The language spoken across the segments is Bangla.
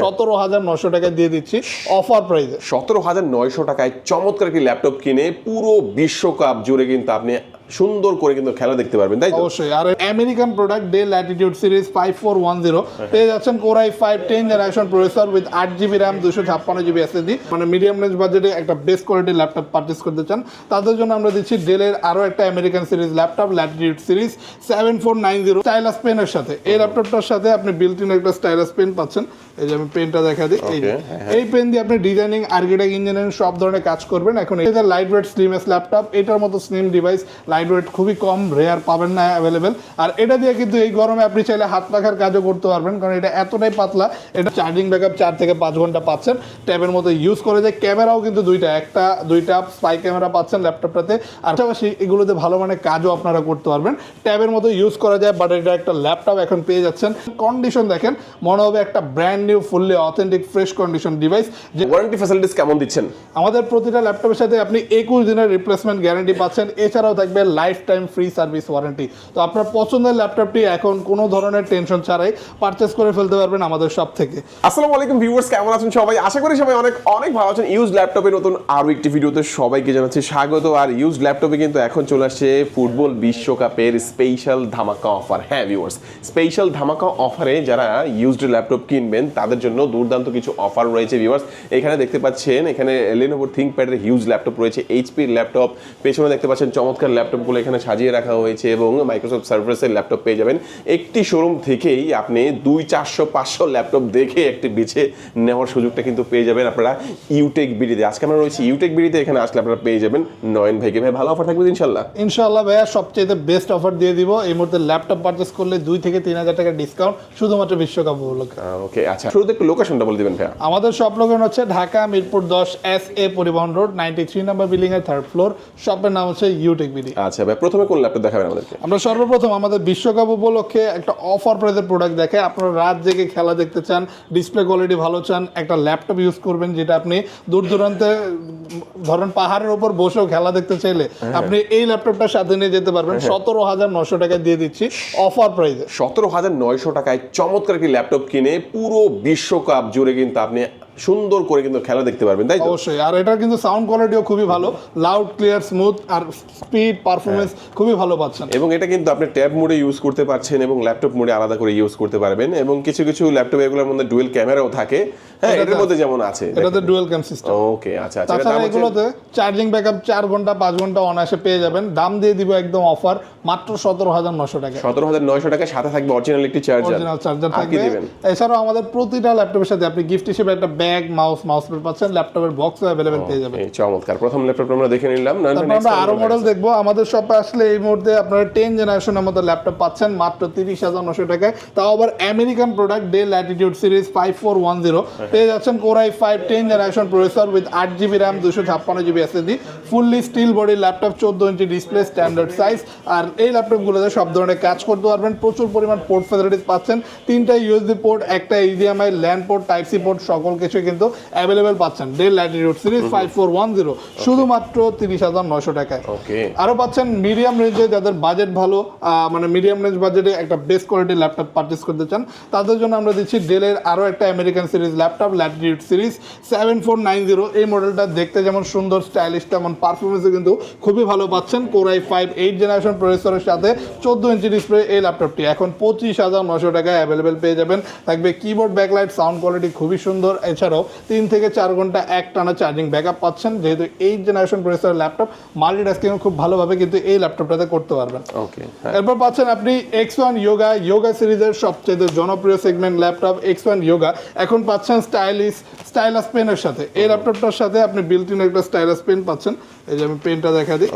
17,900 টাকায় দিয়ে দিচ্ছি অফার প্রাইসে। 17,900 টাকায় চমৎকার একটি ল্যাপটপ কিনে পুরো বিশ্বকাপ জুড়ে কিন্তু আপনি সুন্দর করে কিন্তু খেলা দেখতে পারবেন, তাই তো? অবশ্যই। আর American product Dell Latitude series 5410 পেয়ে যাচ্ছেন core i5 10 generation processor with 8GB RAM 256GB SSD, মানে মিডিয়াম রেঞ্জ বাজেটে একটা বেস্ট কোয়ালিটির ল্যাপটপ পারচেজ করতে চান তাদের জন্য আমরা দিচ্ছি ডেলের আরো একটা American series laptop Latitude series 7490 stylus পেনের সাথে। এই ল্যাপটপটার সাথে আপনি বিল্ট ইন একটা স্টাইলাস পেন পাচ্ছেন। এই যে আমি পেনটা দেখা দিই, এই পেন দিয়ে আপনি ডিজাইনিং, আর্কিটেক্ট, ইঞ্জিনিয়ারিং সব ধরনের কাজ করবেন। এখন এটা লাইট ওয়েট স্লিমলেস ল্যাপটপ, এটার মতো স্লিম ডিভাইস লাইট ওয়েট খুবই কম, রেয়ার পাবেন না অ্যাভেলেবেল। আর এটা দিয়ে কিন্তু এই গরমে আপনি চাইলে হাত রাখার কাজও করতে পারবেন, কারণ এটা এতটাই পাতলা। এটা চার্জিং ব্যাকআপ 4 থেকে 5 ঘন্টা পাচ্ছেন, ট্যাবের মতো ইউজ করে যায়। ক্যামেরাও কিন্তু দুইটা স্পাই ক্যামেরা পাচ্ছেন ল্যাপটপটাতে। আর পাশাপাশি এগুলোতে ভালো মানের কাজও আপনারা করতে পারবেন, ট্যাবের মতো ইউজ করা যায়। বাট এটা একটা ল্যাপটপ এখন পেয়ে যাচ্ছেন, কন্ডিশন দেখেন মনে হবে একটা brand new fully authentic fresh condition device. যে ওয়ারেন্টি ফ্যাসিলিটিস কেমন দিচ্ছেন? আমাদের প্রতিটা ল্যাপটপের সাথে আপনি 21 দিনের রিপ্লেসমেন্ট গ্যারান্টি পাচ্ছেন, এছাড়াও থাকবে life time free service warranty. তো আপনার পছন্দের ল্যাপটপটি এখন কোনো ধরনের টেনশন ছাড়াই পারচেস করে ফেলতে পারবেন আমাদের শপ থেকে। আসসালামু আলাইকুম ভিউয়ার্স, কেমন আছেন সবাই? আশা করি সবাই অনেক অনেক ভালো আছেন। ইউজ ল্যাপটপের নতুন আরো একটি ভিডিওতে সবাইকে জানাচ্ছি স্বাগত। আর ইউজ ল্যাপটপে কিন্তু এখন চলে আসছে ফুটবল বিশ্বকাপের স্পেশাল ধামাকা অফার। হ্যাঁ ভিউয়ার্স, স্পেশাল ধামাকা অফারে যারা ইউজড ল্যাপটপ কিনবেন তাদের জন্য দুর্দান্ত কিছু অফার রয়েছে ভিউয়ার্স। এখানে দেখতে পাচ্ছেন, এখানে Lenovo ThinkPad-এর হিউজ ল্যাপটপ রয়েছে, HP-র ল্যাপটপ, পেছনে দেখতে পাচ্ছেন চমৎকার ল্যাপটপগুলো এখানে সাজিয়ে রাখা হয়েছে এবং মাইক্রোসফট সার্ফেসের ল্যাপটপ পেয়ে যাবেন। একটি শোরুম থেকেই আপনি 200-400-500 ল্যাপটপ দেখে একটি বেছে নেওয়ার সুযোগটা কিন্তু পেয়ে যাবেন আপনারা ইউটেক বিডিতে। আজকে আমরা রয়েছি ইউটেক বিডিতে, এখানে আসলে আপনারা পেয়ে যাবেন নয়ন ভাইকে। ভাই ভালো অফার থাকবে ইনশাল্লাহ? ইনশাআল্লাহ ভাইয়া, সবচেয়ে বেস্ট অফার দিয়ে দিব এই মুহূর্তে। ল্যাপটপ পারচেস করলে 2 থেকে 3,000 টাকা ডিসকাউন্ট শুধুমাত্র বিশ্বকাপ উপলক্ষে। ওকে, আচ্ছা, শুরুতে একটু লোকেশনটা বলে দিবেন ভাইয়া। আমাদের শপ লোকেশন হচ্ছে ঢাকা মিরপুর 10 SA পরিবহন রোড 93 নম্বর বিল্ডিং এর 3rd ফ্লোর। শপের নাম হচ্ছে ইউটেক বিডি। আচ্ছা ভাই, প্রথমে কোন ল্যাপটপ দেখাবেন আমাদেরকে? আমরা সর্বপ্রথম আমাদের বিশ্বকাপ উপলক্ষে একটা অফার প্রাইসের প্রোডাক্ট দেখে, আপনারা রাত জেগে খেলা দেখতে চান, ডিসপ্লে কোয়ালিটি ভালো চান, একটা ল্যাপটপ ইউজ করবেন যেটা আপনি দূর দূরান্তে ধরেন পাহাড়ের উপর বসেও খেলা দেখতে চাইলে আপনি এই ল্যাপটপটার সাথে নিয়ে যেতে পারবেন। 17,900 টাকায় দিয়ে দিচ্ছি অফার প্রাইসে। 17,900 টাকায় চমৎকার একটি ল্যাপটপ কিনে পুরো বিশ্বকাপ জুড়ে কিন্তু আপনি সুন্দর করে কিন্তু খেলা দেখতে পারবেন, তাই তো? অবশ্যই। আর এটা কিন্তু সাউন্ড কোয়ালিটিও খুবই ভালো, লাউড, ক্লিয়ার, স্মুথ, আর স্পিড, পারফরমেন্স খুবই ভালো পাচ্ছেন। এবং এটা কিন্তু আপনি ট্যাব মোডে ইউজ করতে পারছেন এবং ল্যাপটপ মোডে আলাদা করে ইউজ করতে পারবেন। এবং কিছু কিছু ল্যাপটপ এগুলোর মধ্যে ডুয়েল ক্যামেরাও থাকে। হ্যাঁ, এটার মধ্যে যেমন আছে, এটাতে ডুয়াল ক্যাম সিস্টেম। ওকে, আচ্ছা আচ্ছা। তাছাড়া এগুলোতে চার্জিং ব্যাকআপ 4 ঘন্টা 5 ঘন্টা অনায়াসে পেয়ে যাবেন। দাম দিয়ে দিব একদম অফার মাত্র 17,900 টাকা। 17,900 টাকার সাথে থাকবে অরিজিনাল একটি চার্জার। অরিজিনাল চার্জার থাকবে। এছাড়াও আমাদের প্রতিটা ল্যাপটপের সাথে আপনি গিফট হিসেবে একটা ব্যাগ, মাউস প্যাড পাচ্ছেন, ল্যাপটপের বক্সও अवेलेबल পেয়ে যাবেন। এই চমৎকার প্রথম ল্যাপটপ আমরা দেখে নিলাম। আমরা আরো মডেল দেখবো। আমাদের শপে আসলে এই মুহূর্তে আপনারা 10 জেনারেশনের মতো ল্যাপটপ পাচ্ছেন মাত্র 30,900 টাকায়, তাও আবার American product Dell Latitude series 5410 পেয়ে যাচ্ছেন core i5 10 generation processor with 8GB RAM 256GB SSD, fully steel body laptop, 14 inch display, standard size. আর এই ল্যাপটপগুলোতে সব ধরনের কাজ করতে পারবেন। প্রচুর পরিমাণ পোর্ট ফ্যাসিলিটিস পাচ্ছেন, 3টা ইউএসবি পোর্ট, একটা HDMI, LAN port, type C port, সকল কিছু কিন্তু অ্যাভেলেবেল পাচ্ছেন ডেল ল্যাটিটিউড সিরিজ 5410 শুধুমাত্র 30,900 টাকায়। ওকে, আরো পাচ্ছেন মিডিয়াম রেঞ্জে, যাদের বাজেট ভালো, মানে মিডিয়াম রেঞ্জ বাজেটে একটা বেস্ট কোয়ালিটির ল্যাপটপ পারচেস করতে চান তাদের জন্য আমরা দিচ্ছি ডেলের আরো একটা American series laptop Latitude series 7490। এই মডেলটা দেখতে যেমন সুন্দর, স্টাইলিশ, তেমন পারফরমেন্সে কিন্তু খুবই ভালো পাচ্ছেন। কোর i5 8 জেনারেশন প্রসেসরের সাথে 14 ইঞ্চি ডিসপ্লে এই ল্যাপটপটি এখন 25,900 টাকায় অ্যাভেলেবেল পেয়ে যাবেন। থাকবে কিবোর্ড, ব্যাকলাইট, সাউন্ড কোয়ালিটি খুবই সুন্দর। এছাড়াও 3 থেকে 4 ঘন্টা এক টানা চার্জিং ব্যাকআপ পাচ্ছেন। যেহেতু 8 জেনারেশন প্রসেসরের ল্যাপটপ, মাল্টিটাস্কিং খুব ভালোভাবে কিন্তু এই ল্যাপটপটাতে করতে পারবেন। ওকে, এরপর পাচ্ছেন আপনি X1 যোগা সিরিজের সবচেয়ে জনপ্রিয় সেগমেন্ট ল্যাপটপ X1 যোগা এখন পাচ্ছেন স্টাইলাস পেনের সাথে। এই ল্যাপটপটার সাথে আপনি বিল্ট ইন একটা স্টাইলাস পেন পাচ্ছেন। এই যে আমি পেনটা দেখা দিই,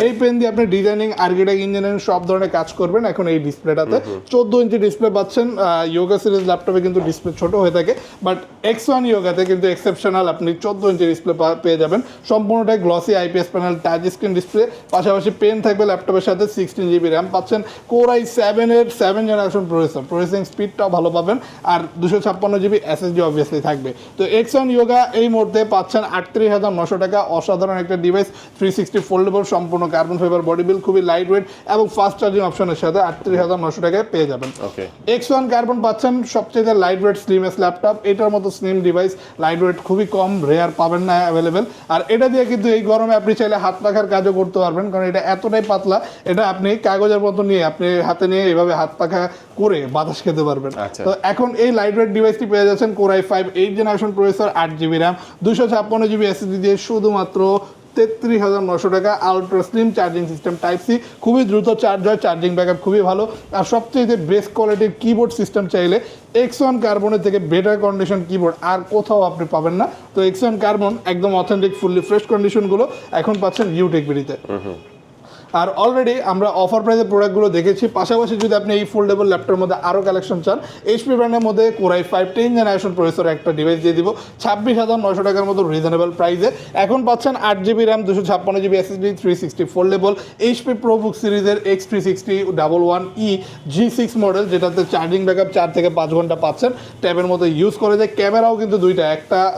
এই পেন দিয়ে আপনি ডিজাইনিং, আর্কিটেক্ট, ইঞ্জিনিয়ারিং সব ধরনের কাজ করবেন। এখন এই ডিসপ্লেটাতে 14 ইঞ্চি ডিসপ্লে পাচ্ছেন। যোগা সিরিজ ল্যাপটপে কিন্তু ডিসপ্লে ছোট হয়ে থাকে, বাট X1 X1 ইয়োগাতে কিন্তু এক্সেপশনাল আপনি 14 ইঞ্চি ডিসপ্লে পেয়ে যাবেন, সম্পূর্ণটাই glossy IPS panel touch screen display, পাশাপাশি পেন থাকবে ল্যাপটপের সাথে, 16 জিবি র্যাম পাচ্ছেন, Core i7 এর 7 জেনারেশন প্রসেসিং স্পিডটাও ভালো পাবেন, আর 256 জিবি এসএসডি অবভিয়াসলি থাকবে। তো X1 ইয়োগা এই মুহূর্তে পাচ্ছেন 38,900 টাকা, অসাধারণ একটা ডিভাইস, 360 ফোল্ডেবল, সম্পূর্ণ কার্বন ফাইবার বডি বিল্ড, খুবই লাইট ওয়েট এবং ফাস্ট চার্জিং অপশনের সাথে 38,900 টাকায় পেয়ে যাবেন। X1 কার্বন পাচ্ছেন সবচেয়ে লাইট ওয়েট স্লিমেস্ট ল্যাপটপ, এটার মতো স্লিম ডিভাইস লাইট ওয়েট খুবই কম, রেয়ার পাবেন না অ্যাভেলেবেল। আর এটা দিয়ে কিন্তু এই গরমে আপনি চাইলে হাত পাখার কাজও করতে পারবেন, কারণ এটা এতটাই পাতলা, এটা আপনি কাগজের মতো নিয়ে আপনি হাতে নিয়ে এভাবে হাত পাখা করে বাতাস খেতে পারবেন। তো এখন এই লাইট ওয়েট ডিভাইসটি পেয়ে যাচ্ছেন Core i5 8 generation processor, 8 GB RAM, 256 GB SSD দিয়ে শুধুমাত্র 33,900 টাকা, ultra slim charging system type C, খুবই দ্রুত চার্জ হয়, চার্জিং ব্যাকআপ খুবই ভালো, আর সবচেয়ে বেস্ট কোয়ালিটির কিবোর্ড সিস্টেম চাইলে X1 কার্বনের থেকে বেটার কন্ডিশন কিবোর্ড আর কোথাও আপনি পাবেন না। তো X1 কার্বন একদম অথেন্টিক ফুললি ফ্রেশ কন্ডিশনগুলো এখন পাচ্ছেন ইউটেকবিডিতে। আর অলরেডি আমরা অফার প্রাইসের প্রোডাক্টগুলো দেখেছি, পাশাপাশি যদি আপনি এই ফোল্ডেবল ল্যাপটপের মধ্যে আরও কালেকশন চান, এইচপি ব্র্যান্ডের মধ্যে Core i5 10 জেনারেশন প্রসেসর একটা ডিভাইস দিয়ে দিব 26,900 টাকার মতো রিজনেবল প্রাইসে। এখন পাচ্ছেন 8 GB RAM, 256 GB SSD, 360 foldable, HP ProBook সিরিজের X36011E G6 মডেল, যেটাতে চার্জিং ব্যাকআপ 4 থেকে 5 ঘন্টা পাচ্ছেন, ট্যাবের মতো ইউজ করে যায়, ক্যামেরাও কিন্তু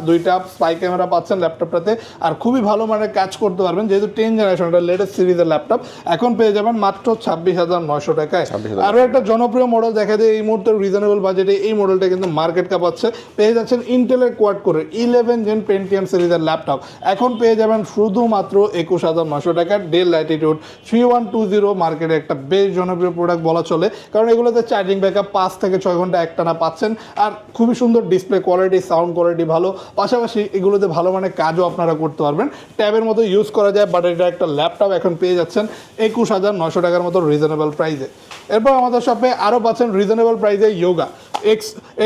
দুইটা স্পাই ক্যামেরা পাচ্ছেন ল্যাপটপটাতে, আর খুবই ভালো মানের কাজ করতে পারবেন, যেহেতু 10 জেনারেশন লেটেস্ট সিরিজের ল্যাপটপ এখন পেয়ে যাবেন মাত্র 26,900 টাকায়। আরও একটা জনপ্রিয় মডেল দেখা যায় এই মুহূর্তে রিজনেবল বাজেটে, এই মডেলটা কিন্তু মার্কেট কাঁপাচ্ছে, পেয়ে যাচ্ছেন ইন্টেলের কোয়াড কোরে 11 জেন পেন্টিয়াম সিরিজের ল্যাপটপ, এখন পেয়ে যাবেন শুধুমাত্র 21,900 টাকার ডেল ল্যাটিটিউড 3120, মার্কেটে একটা বেশ জনপ্রিয় প্রোডাক্ট বলা চলে, কারণ এগুলোতে চার্জিং ব্যাকআপ 5 থেকে 6 ঘন্টা একটানা পাচ্ছেন, আর খুবই সুন্দর ডিসপ্লে কোয়ালিটি, সাউন্ড কোয়ালিটি ভালো, পাশাপাশি এগুলোতে ভালো মানের কাজও আপনারা করতে পারবেন, ট্যাবের মতো ইউজ করা যায়, বাট এটা একটা ল্যাপটপ এখন পেয়ে যাচ্ছেন 21,900 টাকার মতো রিজনেবল প্রাইসে। এরপর আমাদের শপে আরও পাচ্ছেন রিজনেবল প্রাইসে ইয়োগা।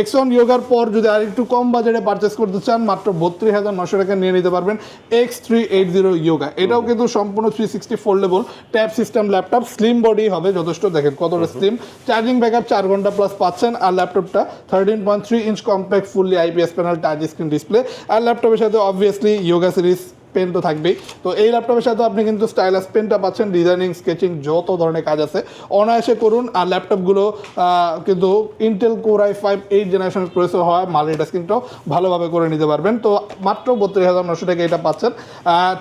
X1 ইয়োগার পর যদি আর একটু কম বাজেটে পারচেস করতে চান, মাত্র 32,900 টাকা নিয়ে নিতে পারবেন X380 ইয়োগা। এটাও কিন্তু সম্পূর্ণ 360 foldable tab system laptop, slim body হবে যথেষ্ট, দেখেন কতটা স্লিম, চার্জিং ব্যাকআপ 4 ঘন্টা প্লাস পাচ্ছেন, আর ল্যাপটপটা 13.3 inch compact fully IPS panel touch screen display, আর ল্যাপটপের সাথে অবভিয়াসলি ইয়োগা সিরিজ পেন তো থাকবেই। তো এই ল্যাপটপের সাথে আপনি কিন্তু স্টাইলাস পেনটা পাচ্ছেন, ডিজাইনিং স্কেচিং যত ধরনের কাজ আছে অনায়াসে করুন। আর ল্যাপটপগুলো কিন্তু ইন্টেল Core i5 8 জেনারেশনের প্রসেসর হয়, মাল্টিটাস্কিংটাও ভালোভাবে করে নিতে পারবেন। তো মাত্র 32,900 টাকা এটা পাচ্ছেন।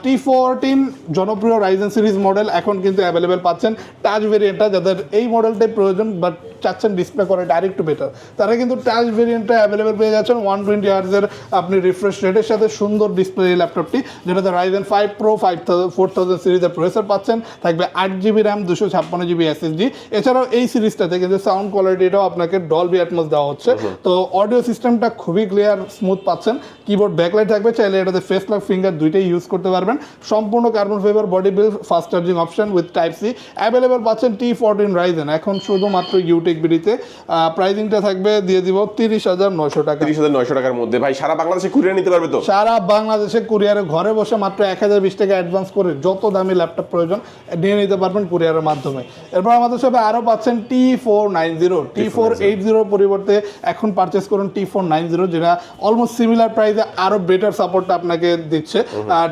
T14 জনপ্রিয় রাইজেন সিরিজ মডেল এখন কিন্তু অ্যাভেলেবেল পাচ্ছেন, টাচ ভেরিয়েন্টটা, যাদের এই মডেলটাই প্রয়োজন বাট চাচ্ছেন ডিসপ্লে করে ডাইরেক্ট বেটার, তারা কিন্তু টাচ ভেরিয়েন্টটা অ্যাভেলেবেল পেয়ে যাচ্ছেন 120 হার্জের আপনি রিফ্রেশ রেটের সাথে, সুন্দর ডিসপ্লে এই ল্যাপটপটি, যেটাতে Ryzen 5 Pro 4000 সিরিজের প্রসেসর পাচ্ছেন, থাকবে 8 জিবি র্যাম, 256 জিবি এসএসডি। এছাড়াও এই সিরিজটাতে কিন্তু সাউন্ড কোয়ালিটিটাও আপনাকে ডলবি অ্যাটমস দেওয়া হচ্ছে, তো অডিও সিস্টেমটা খুবই ক্লিয়ার স্মুথ পাচ্ছেন, কিবোর্ড ব্যাকলাইট থাকবে, চাইলে এটাতে ফেস লক ফিঙ্গার দুইটাই ইউজ করতে পারবেন, সম্পূর্ণ carbon fibre body build, fast charging option with type C available পাচ্ছেন T14 Ryzen এখন শুধুমাত্র ইউটেকবিডিতে। প্রাইসিংটা থাকবে দিয়ে দিব 30,900 টাকা। 30,900 টাকার মধ্যে ভাই সারা বাংলাদেশে কুরিয়ার নিতে পারবে তো? সারা বাংলাদেশে কুরিয়ারে ঘরে বসে মাত্র 1020 টাকা অ্যাডভান্স করে যত দামি ল্যাপটপ প্রয়োজন নিয়ে নিতে পারবেন কুরিয়ারের মাধ্যমে। এরপর আমাদের সাথে আরও পাচ্ছেন T480 পরিবর্তে এখন পারচেস করুন T490, যেটা অলমোস্ট সিমিলার প্রাইসে আরও বেটার সাপোর্টটা আপনাকে দিচ্ছে।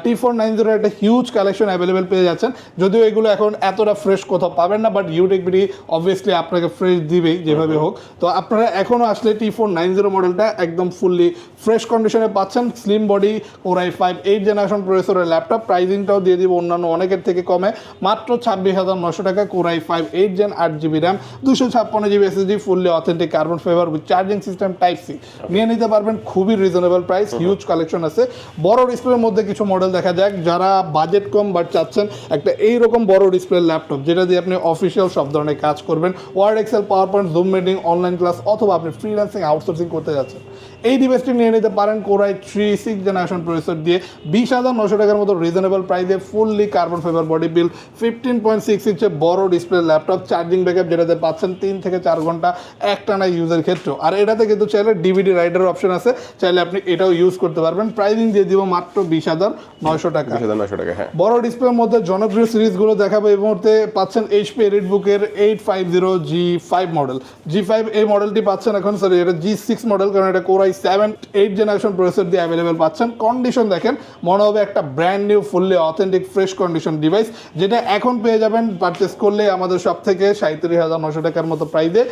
T490 একটা হিউজ কালেকশন অ্যাভেলেবেল পেয়ে যাচ্ছেন, যদিও এগুলো এখন এতটা ফ্রেশ কোথাও পাবেন না, বাট ইউটেকবিডি অবভিয়াসলি আপনাকে ফ্রেশ দিবেই যেভাবে হোক। তো আপনারা এখনও আসলে T490 মডেলটা একদম ফুললি ফ্রেশ কন্ডিশনে পাচ্ছেন, slim body Core i5 8 generation প্রসেসরের ল্যাপটপ, প্রাইসিংটাও দিয়ে দিব অন্যান্য অনেকের থেকে কমে, মাত্র 26,900 টাকা। Core i5 8 gen 8 GB RAM, 256 GB SSD, fully authentic carbon fibre with charging system type C নিয়ে নিতে পারবেন, খুবই রিজনেবল প্রাইস, হিউজ কালেকশন আছে। বড় ডিসপ্লের মধ্যে কিছু মডেল দেখা যাক, যারা বাজেট কম বাট চাচ্ছেন একটা এইরকম বড় ডিসপ্লের ল্যাপটপ যেটা দিয়ে আপনি অফিসিয়াল সব ধরনের কাজ করবেন, word, excel, PowerPoint, Zoom meeting, online class, অথবা আপনি ফ্রিল্যান্সিং আউটসোর্সিং করতে যাচ্ছেন, এই ডিভাইসটি নিয়ে নিতে পারেন Core i3 6 জেনারেশন প্রসেসর দিয়ে 20,900 টাকার মতো রিজনেবল প্রাইসে, fully carbon fibre body build, 15.6 ইঞ্চের বড় ডিসপ্লে ল্যাপটপ, চার্জিং ব্যাকআপ যেটাতে পাচ্ছেন 3 থেকে 4 ঘন্টা একটানা ইউজের ক্ষেত্রে। আর এটাতে কিন্তু চাইলে ডিভিডি রাইডার অপশন আছে, চাইলে আপনি এটাও ইউজ করতে পারবেন। প্রাইসিং দিয়ে দিব মাত্র 20,900 টাকা। 20,900 টাকা, হ্যাঁ। বড় ডিসপ্লের মধ্যে জনপ্রিয় সিরিজগুলো দেখাবো। এই মুহূর্তে পাচ্ছেন HP এলিটবুকের 850 G5 মডেল। G5 এই মডেলটি পাচ্ছেন এখন, সরি এটা G6 মডেল, কারণ এটা Core i7 8 জেনারেশন প্রসেসর দিয়ে অ্যাভেলেবেল পাচ্ছেন। কন্ডিশন দেখেন মনে হবে একটা brand new fully authentic fresh condition device, যেটা এখন পেয়ে যাবেন পারচেস করলে আমাদের সব থেকে 37,900 টাকার মতো প্রাইসে।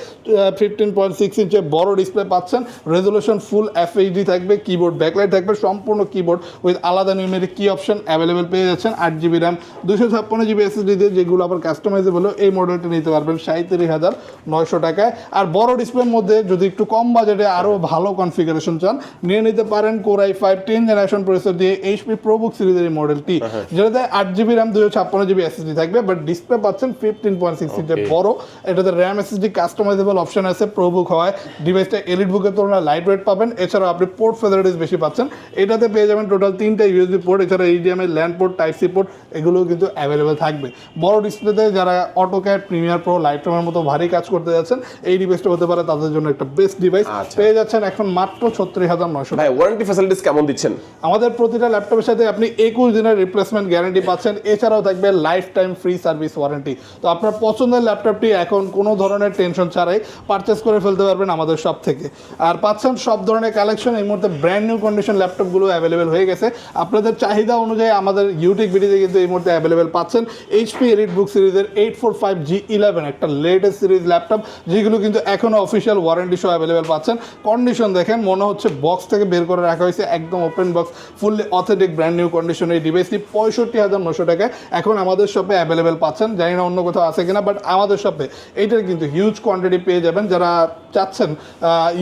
15.6 ইঞ্চের বড় ডিসপ্লে পাচ্ছেন, রেজলিউশন ফুল FHD থাকবে, কিবোর্ড ব্যাকলাইট থাকবে, সম্পূর্ণ কিবোর্ড উইথ আলাদা নিউমেরিক কি অপশন অ্যাভেলেবেল পেয়ে যাচ্ছেন। 8GB র্যাম 256GB SSD দিয়ে, যেগুলো আবার কাস্টমাইজেবল। এই মডেলটি নিতে পারবেন 37,900 টাকায়। আর বড় ডিসপ্লের মধ্যে যদি একটু কম বাজেটে আরও ভালো কনফিগারেশন চান, নিয়ে নিতে পারেন Core i5 10 জেনারেশন প্রসেসর দিয়ে HP ProBook সিরিজের এই মডেলটি, যেটাতে 8GB র্যাম 256GB SSD থাকবে, বাট ডিসপ্লে পাচ্ছেন 15.6 ইঞ্চের বড়। এটাতে র্যাম SSD কাস্টমাইজেবল অপশন আছে ProBook হয়। ডিভাইসটা এলিট বুকের তুলনায় লাইট ওয়েট পাবেন। এছাড়াও আপনি পোর্ট ফেসিলিটিস বেশি পাচ্ছেন। এটাতে পেয়ে যাবেন টোটাল 3টা USB পোর্ট, এছাড়া HDMI LAN port, type C port, এগুলোও কিন্তু অ্যাভেলেবেল থাকবে। বড় ডিসপ্লেতে যারা অটোক্যাড, প্রিমিয়ার প্রো, লাইটরুমের মতো ভারী কাজ করতে যাচ্ছেন, এই ডিভাইসটা হতে পারে তাদের জন্য একটা বেস্ট ডিভাইস। পেয়ে যাচ্ছেন এখন মাত্র 36,900 টাকা। ভাই ওয়ারেন্টি ফ্যাসিলিটিস কেমন দিচ্ছেন? আমাদের প্রতিটা ল্যাপটপের সাথে আপনি 21 দিনের রিপ্লেসমেন্ট গ্যারান্টি পাচ্ছেন। এছাড়াও থাকবে life time free service warranty. তো আপনার পছন্দের ল্যাপটপটি এখন কোনো ধরনের টেনশন ছাড়াই পারচেস করে ফেলতে পারবেন আমাদের শপ থেকে। আর পাচ্ছেন সব ধরনের কালেকশন। এই মুহূর্তে ব্র্যান্ড নিউ কন্ডিশন ল্যাপটপগুলো অ্যাভেলেবেল হয়ে গেছে। আপনাদের চাহিদা অনুযায়ী আমাদের ইউটিক ভিডিওতে কিন্তু এই মুহূর্তে অ্যাভেলেবেল পাচ্ছেন HP EliteBook সিরিজের 845G11, একটা লেটেস্ট সিরিজ ল্যাপটপ, যেগুলো কিন্তু এখনও অফিসিয়াল ওয়ারেন্টি সহ অ্যাভেলেবেল পাচ্ছেন। কন্ডিশন দেখেন মনে হচ্ছে বক্স থেকে বের করে রাখা হয়েছে, একদম open box, fully authentic brand new condition. এই ডিভাইসটি 65,900 টাকায় এখন আমাদের শপে অ্যাভেলেবেল পাচ্ছেন। জানি না অন্য কোথাও আছে কিনা, বাট আমাদের শপে এইটার কিন্তু হিউজ কোয়ান্টিটি পেয়ে যাবেন। যারা চাচ্ছেন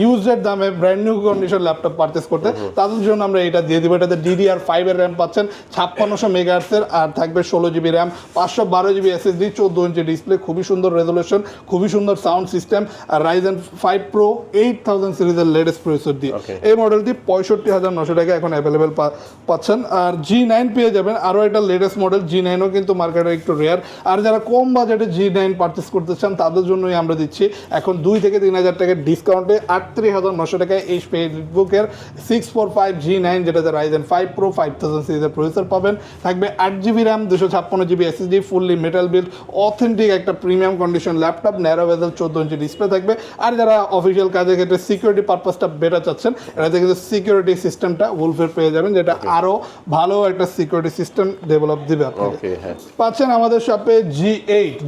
ইউজের দামে brand new condition laptop purchase করতে, তাদের জন্য আমরা এটা দিয়ে দিব। এটাতে DDR5 এর র্যাম পাচ্ছেন, 5600 মেগাহার্টজের, আর থাকবে 16GB RAM, 512GB SSD, 14 inch display, খুবই সুন্দর রেজলিউশন, খুবই সুন্দর সাউন্ড সিস্টেম। আর Ryzen 5 Pro 8000 সিরিজের লেটেস্ট প্রসেসর দিয়ে এই মডেলটি 65,900 টাকা এখন অ্যাভেলেবেল পাচ্ছেন। আর G9 পেয়ে যাবেন, আরও একটা লেটেস্ট মডেল। G9ও কিন্তু মার্কেটে একটু রেয়ার। আর যারা কম বাজেটে G9 পারচেস করতে চান, তাদের জন্যই আমরা দিচ্ছি এখন 2 থেকে 3,000 টাকার ডিসকাউন্টে 38,900 টাকায় HP EliteBook-এর 645G9, যেটাতে Ryzen 5 Pro 5000 সিরিজের প্রসেসর পাবেন। থাকবে 8GB RAM 256GB SSD, fully metal build, authentic একটা premium condition laptop, narrow bezel, 14 inch display থাকবে। আর যারা অফিসিয়াল কাজের ক্ষেত্রে সিকিউরিটি পারপাসটা বেটার চাচ্ছেন, এটাতে কিন্তু সিকিউরিটি সিস্টেমটা উলফের পেয়ে যাবেন, যেটা আরও ভালো একটা সিকিউরিটি সিস্টেম ডেভেলপ দিবে আপনাকে। পাচ্ছেন আমাদের শপে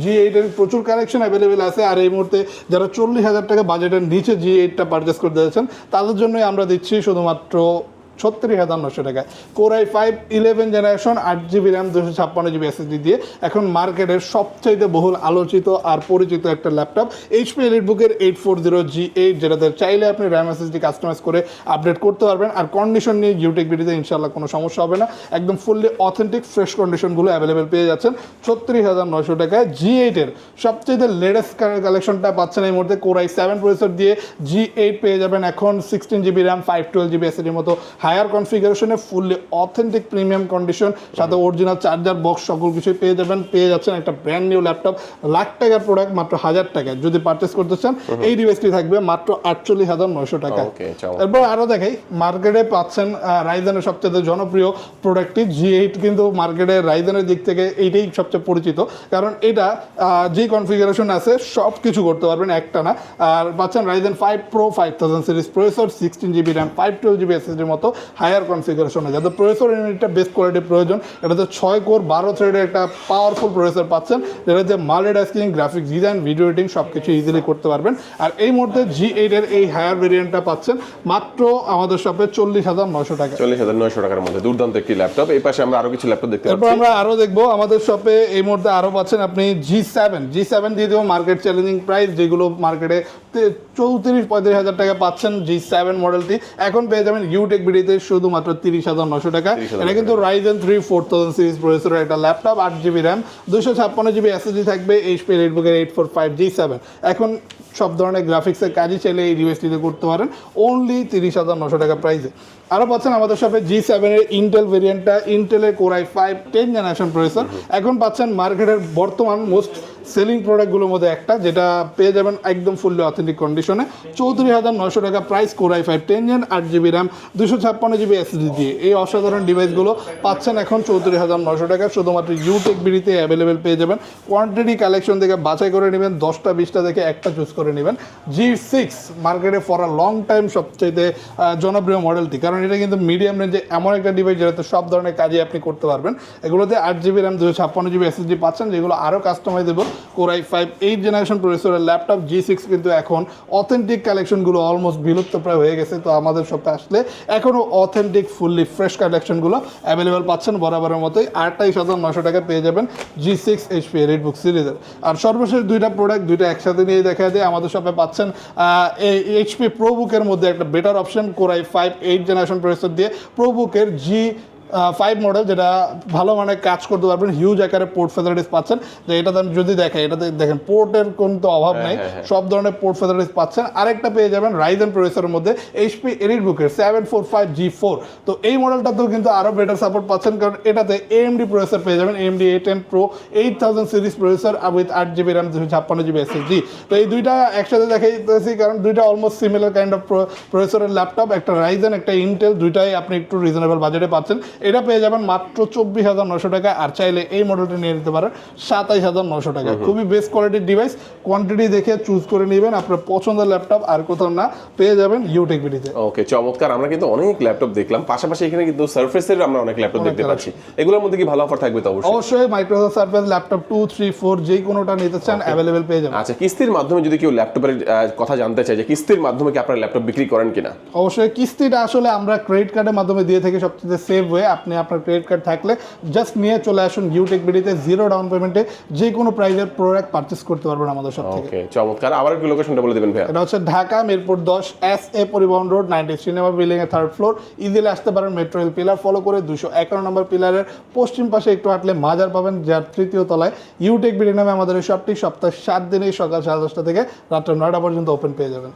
G8 এর প্রচুর কালেকশন অ্যাভেলেবেল আছে। আর এই মুহূর্তে যারা 40,000 টাকা বাজেটের নিচে G8টা পারচেস করতে যাচ্ছেন, তাদের জন্যই আমরা দিচ্ছি শুধুমাত্র 36,900 টাকায় Core i5 11 generation 8GB RAM 256GB SSD দিয়ে এখন মার্কেটের সবচাইতে বহুল আলোচিত আর পরিচিত একটা ল্যাপটপ HP EliteBook-এর 840G8, যেটাতে চাইলে আপনি র্যাম SSD কাস্টমাইজ করে আপডেট করতে পারবেন। আর কন্ডিশন নিয়ে ইউটিক ভিডিওতে ইনশাল্লাহ কোনো সমস্যা হবে না, একদম ফুললি অথেন্টিক ফ্রেশ কন্ডিশনগুলো অ্যাভেলেবেল পেয়ে যাচ্ছেন 36,900 টাকায়। G8-এর সবচাইতে লেটেস্ট কালেকশনটা পাচ্ছেন এই মুহূর্তে Core i7 প্রসেসর দিয়ে। G8 পেয়ে যাবেন এখন 16GB র্যাম 512GB SSD মতো হায়ার কনফিগারেশনে, ফুললি অথেন্টিক প্রিমিয়াম কন্ডিশন, সাথে অরিজিনাল চার্জার বক্স, সকল কিছুই পেয়ে যাচ্ছেন একটা ব্র্যান্ড নিউ ল্যাপটপ। লাখ টাকার প্রোডাক্ট মাত্র 1000 টাকায় যদি পারচেস করতে চান, এই ডিভাইসটি থাকবে মাত্র 48,900 টাকায়। এরপর আরও দেখাই, মার্কেটে পাচ্ছেন রাইজেনের সবচেয়ে জনপ্রিয় প্রোডাক্টটি G8, কিন্তু মার্কেটে রাইজেনের দিক থেকে এইটাই সবচেয়ে পরিচিত, কারণ এটা যে কনফিগারেশন আছে সব কিছু করতে পারবেন একটা না। আর পাচ্ছেন Ryzen 5 Pro 5000 series processor, 16GB RAM 512GB SSD মতো হায়ার কনফিগারেশনে। যাদের প্রসেসর ইউনিটটা বেস্ট কোয়ালিটির প্রয়োজন, এটাতে 6 কোর 12 থ্রেডের একটা পাওয়ারফুল প্রসেসর পাচ্ছেন, যেটাতে multitasking, graphics design, video editing সব কিছু ইজিলি করতে পারবেন। আর এই মুহূর্তে G8 এর এই হায়ার ভেরিয়েন্টটা পাচ্ছেন মাত্র আমাদের শপে 40,900 টাকা। 40,900 টাকার মধ্যে দুর্দান্ত একটি ল্যাপটপ। এই পাশে আমরা আরো কিছু ল্যাপটপ দেখতে পাচ্ছি। এরপর আমরা আরো দেখবো আমাদের শপে এই মুহূর্তে আরো পাচ্ছেন আপনি G7 দিয়ে দেবো মার্কেট চ্যালেঞ্জিং প্রাইস, যেগুলো মার্কেটে 34-35,000 টাকা পাচ্ছেন। G7 মডেলটি এখন পেয়ে যাবেন ইউটেক ভিডিওতে শুধুমাত্র 30,900 টাকা। এটা কিন্তু Ryzen 3 4000 সিরিজ প্রসেসরের একটা laptop, 8GB RAM 256GB SSD থাকবে, HP EliteBook-এর 845G7। এখন সব ধরনের গ্রাফিক্সের কাজই চাইলে এই ডিভাইসটিতে করতে পারেন অনলি 30,900 টাকা প্রাইসে। আরও পাচ্ছেন আমাদের শপে G7 এর ইন্টেল ভেরিয়েন্টটা, ইন্টেলের Core i5 10 জেনারেশন প্রসেসর। এখন পাচ্ছেন মার্কেটের বর্তমান মোস্ট সেলিং প্রোডাক্টগুলোর মধ্যে একটা, যেটা পেয়ে যাবেন একদম ফুললি অথেন্টিক কন্ডিশনে 34,900 টাকা price, Core i5 10 gen 8GB RAM 256GB SSD দিয়ে। এই অসাধারণ ডিভাইসগুলো পাচ্ছেন এখন 34,900 টাকা শুধুমাত্র ইউটেক বিডিতে অ্যাভেলেবেল পেয়ে যাবেন। কোয়ান্টিটি কালেকশন থেকে বাছাই করে নেবেন, 10টা 20টা দেখে একটা চুজ করে করে নেবেন। G6 মার্কেটে ফর আ লং টাইম সবচেয়ে জনপ্রিয় মডেলটি, কারণ এটা কিন্তু মিডিয়াম রেঞ্জে এমন একটা ডিভাইস যেটাতে সব ধরনের কাজই আপনি করতে পারবেন। এগুলোতে 8GB RAM 256GB SSD পাচ্ছেন, যেগুলো আরও customisable. Core i5 8th generation প্রসেসরের ল্যাপটপ G6 কিন্তু এখন অথেন্টিক কালেকশনগুলো অলমোস্ট বিলুপ্ত প্রায় হয়ে গেছে, তো আমাদের শপে আসলে এখনও অথেন্টিক ফুললি ফ্রেশ কালেকশনগুলো অ্যাভেলেবেল পাচ্ছেন বরাবরের মতোই। 28,900 টাকা পেয়ে যাবেন G6 HP এলিটবুক সিরিজের। আর সর্বশেষ দুইটা প্রোডাক্ট দুইটা একসাথে নিয়ে দেখা দিয়ে আমাদের শপে পাচ্ছেন এই HP প্রোবুকের মধ্যে একটা better option Core i5 8th generation processor দিয়ে প্রোবুকের G5 মডেল, যেটা ভালো মানে কাজ করতে পারবেন। হিউজ আকারে পোর্ট ফ্যাসিলিটিস পাচ্ছেন, যে এটাতে আমি যদি দেখাই, এটাতে দেখেন পোর্টের কোনো অভাব নাই, সব ধরনের পোর্ট ফ্যাসিলিটিস পাচ্ছেন। আরেকটা পেয়ে যাবেন রাইজেন প্রসেসরের মধ্যে HP এলিটবুকের 745G4। তো এই মডেলটাতেও কিন্তু আরও বেটার সাপোর্ট পাচ্ছেন, কারণ এটাতে AMD প্রসেসর পেয়ে যাবেন, AMD A10 Pro 8000 series processor with 8GB RAM 256GB SSD। তো এই দুইটা একসাথে দেখাইতেছি কারণ দুইটা অলমোস্ট সিমিলার কাইন্ড অফ প্রসেসরের ল্যাপটপ, একটা রাইজেন একটা ইন্টেল, দুইটাই আপনি একটু রিজনেবল বাজেটে পাচ্ছেন। এটা পেয়ে যাবেন মাত্র 24,900 টাকা, আর চাইলে এই মডেলটা নিয়ে নিতে পারেন 27,900 টাকা। খুবই বেস্ট কোয়ালিটির ডিভাইস, কোয়ান্টিটি দেখে চুজ করে নেবেন আপনার পছন্দের ল্যাপটপ, আর কোথাও না পেয়ে যাবেন ইউটেক বিডিতে। ওকে, চমৎকার। আমরা কিন্তু অনেক ল্যাপটপ দেখলাম, পাশাপাশি এখানে কিন্তু সারফেসের আমরা অনেক ল্যাপটপ দেখতে পাচ্ছি। এগুলোর মধ্যে কি ভালো অফার থাকবে? তো অবশ্যই মাইক্রোসফট সারফেস ল্যাপটপ 2, 3, 4 যেই কোনোটা নিতে চান অ্যাভেলেবেল পেয়ে যাবেন। আচ্ছা, কিস্তির মাধ্যমে যদি কেউ ল্যাপটপের কথা জানতে চায়, যে কিস্তির মাধ্যমে কি আপনার ল্যাপটপ বিক্রি করেন কিনা? অবশ্যই কিস্তিটা আসলে আমরা ক্রেডিট কার্ডের মাধ্যমে দিয়ে থাকি সবচেয়ে সেফ ওয়ে। আপনি আপনার ক্রেডিট কার্ড থাকলে জাস্ট নিয়ে চলে আসুন ইউটেক বিডিতে, 0 ডাউন পেমেন্টে যে কোনো প্রাইজের প্রোডাক্ট পারচেস করতে পারবেন আমাদের সব থেকে। ওকে, চমৎকার। আবার একটু লোকেশনটা বলে দিবেন ভাইয়া। এটা হচ্ছে ঢাকা মিরপুর 10 SA পরিবহন রোড 90 সিনেমা বিল্ডিং এর 3rd ফ্লোর। ইজিলি আসতে পারেন মেট্রো রেল পিলার ফলো করে 251 নম্বর পিলারের পশ্চিম পাশে একটু হাঁটলে মাজার পাবেন, যার 3য় তলায় ইউটেক বিডি নামে আমাদের এই শপটি সপ্তাহে 7 দিনেই সকাল 10:30 থেকে রাত্র 9টা পর্যন্ত ওপেন পেয়ে যাবেন।